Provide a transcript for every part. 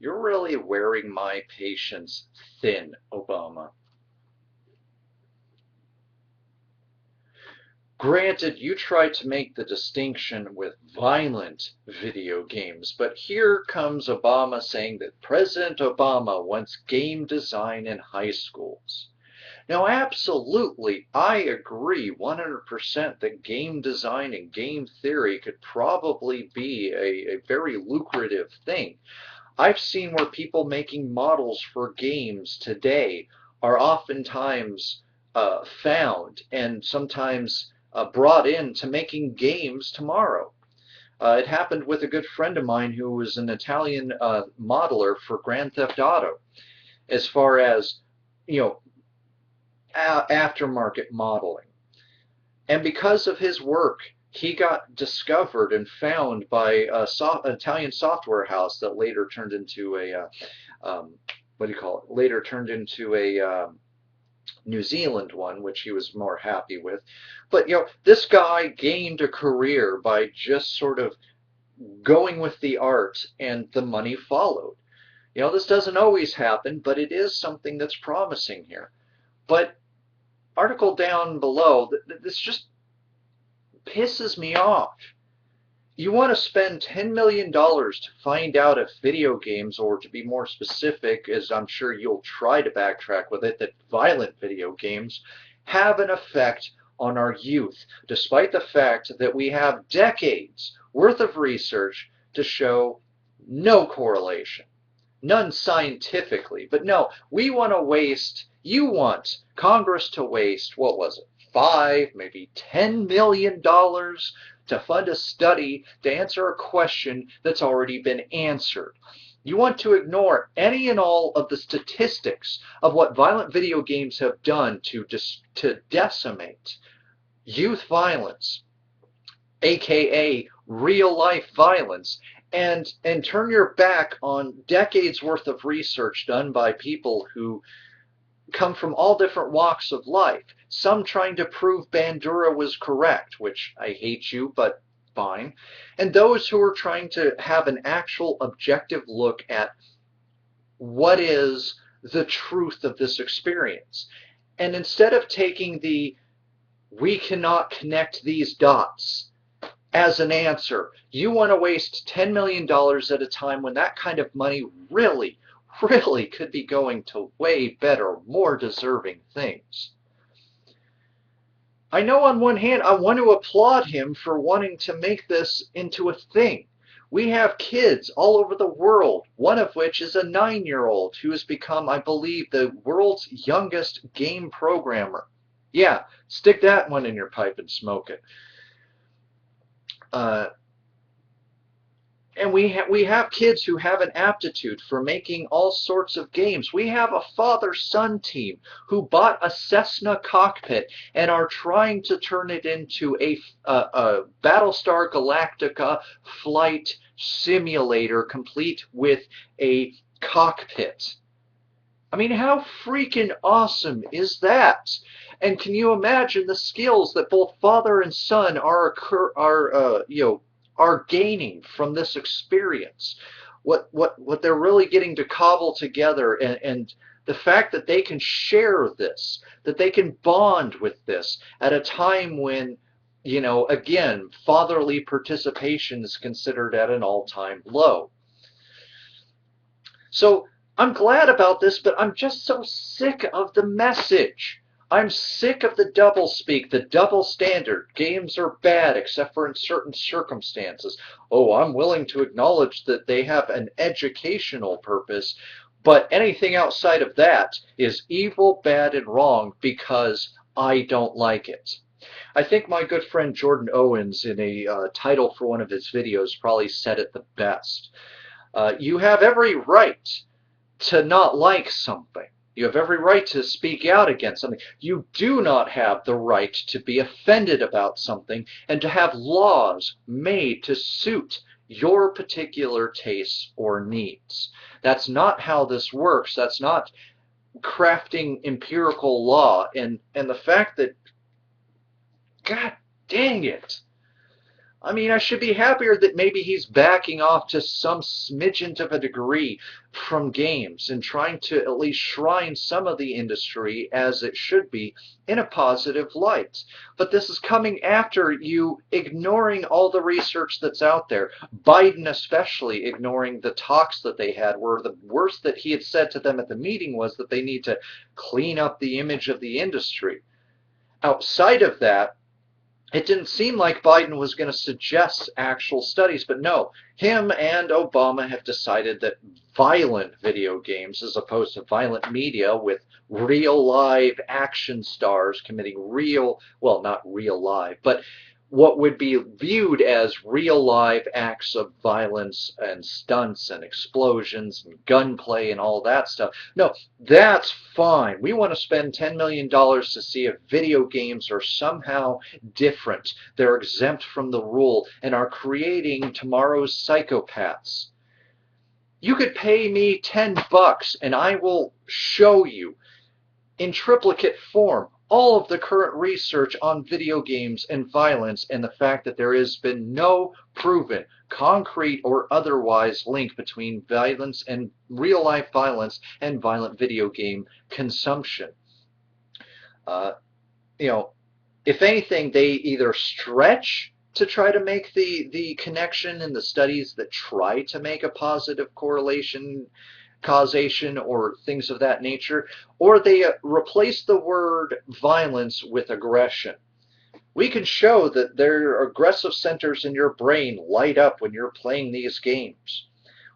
You're really wearing my patience thin, Obama. Granted, you tried to make the distinction with violent video games, but here comes Obama saying that President Obama wants game design in high schools. Now, absolutely, I agree 100% that game design and game theory could probably be a very lucrative thing. I've seen where people making models for games today are oftentimes found and sometimes brought in to making games tomorrow. It happened with a good friend of mine who was an Italian modeler for Grand Theft Auto. As far as, you know, aftermarket modeling. And because of his work, he got discovered and found by an Italian software house that later turned into a, what do you call it? Later turned into a New Zealand one, which he was more happy with. But, this guy gained a career by just sort of going with the art, and the money followed. This doesn't always happen, but it is something that's promising here. But article down below, this just pisses me off. You want to spend $10 million to find out if video games, or to be more specific, as I'm sure you'll try to backtrack with it, that violent video games have an effect on our youth, despite the fact that we have decades worth of research to show no correlation. None scientifically, but no, you want Congress to waste, what was it, maybe $10 million to fund a study to answer a question that's already been answered. You want to ignore any and all of the statistics of what violent video games have done to decimate youth violence, aka real life violence, and turn your back on decades worth of research done by people who come from all different walks of life. Some trying to prove Bandura was correct, which I hate you, but fine. And those who are trying to have an actual objective look at what is the truth of this experience. And instead of taking the "we cannot connect these dots" as an answer, you want to waste $10 million at a time when that kind of money really could be going to way better, more deserving things. I know on one hand I want to applaud him for wanting to make this into a thing. We have kids all over the world, one of which is a 9-year-old who has become, I believe, the world's youngest game programmer. Yeah, stick that one in your pipe and smoke it. And we have kids who have an aptitude for making all sorts of games. We have a father-son team who bought a Cessna cockpit and are trying to turn it into a Battlestar Galactica flight simulator complete with a cockpit. I mean, how freaking awesome is that? And can you imagine the skills that both father and son are gaining from this experience? What they're really getting to cobble together, and the fact that they can share this, that they can bond with this at a time when, again, fatherly participation is considered at an all-time low. So I'm glad about this, but I'm just so sick of the message. I'm sick of the doublespeak, the double standard. Games are bad except for in certain circumstances. Oh, I'm willing to acknowledge that they have an educational purpose, but anything outside of that is evil, bad, and wrong because I don't like it. I think my good friend Jordan Owens, in a title for one of his videos, probably said it the best. You have every right to not like something. You have every right to speak out against something. You do not have the right to be offended about something and to have laws made to suit your particular tastes or needs. That's not how this works. That's not crafting empirical law. And the fact that, God dang it, I mean, I should be happier that maybe he's backing off to some smidgen of a degree from games and trying to at least shrine some of the industry as it should be in a positive light. But this is coming after you ignoring all the research that's out there. Biden especially ignoring the talks that they had, where the worst that he had said to them at the meeting was that they need to clean up the image of the industry. Outside of that, it didn't seem like Biden was going to suggest actual studies, but no, him and Obama have decided that violent video games, as opposed to violent media with real live action stars committing real, well, not real live, but what would be viewed as real live acts of violence and stunts and explosions and gunplay and all that stuff. No, that's fine. We want to spend $10 million to see if video games are somehow different. They're exempt from the rule and are creating tomorrow's psychopaths. You could pay me $10 and I will show you in triplicate form all of the current research on video games and violence, and the fact that there has been no proven, concrete or otherwise, link between violence and real life violence and violent video game consumption. Uh, you know, if anything, they either stretch to try to make the connection in the studies that try to make a positive correlation, causation, or things of that nature, or they replace the word violence with aggression. We can show that there are aggressive centers in your brain light up when you're playing these games.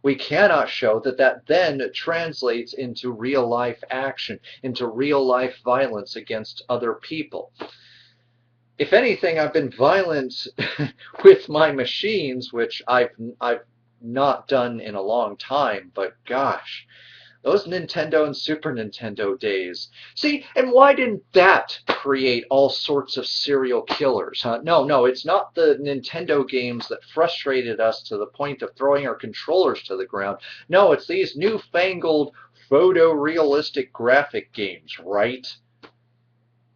We cannot show that that then translates into real life action, into real life violence against other people. If anything, I've been violent with my machines, which I've not done in a long time, but gosh, those Nintendo and Super Nintendo days. See, and why didn't that create all sorts of serial killers? Huh? No, it's not the Nintendo games that frustrated us to the point of throwing our controllers to the ground. No, it's these newfangled photorealistic graphic games, right?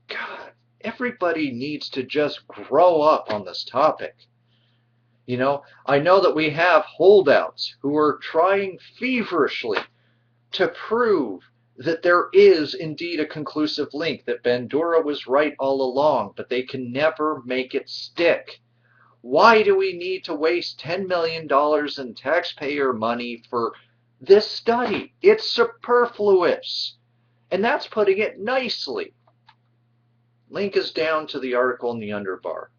God, everybody needs to just grow up on this topic. You know, I know that we have holdouts who are trying feverishly to prove that there is indeed a conclusive link, that Bandura was right all along, but they can never make it stick. Why do we need to waste $10 million in taxpayer money for this study? It's superfluous. And that's putting it nicely. Link is down to the article in the underbar.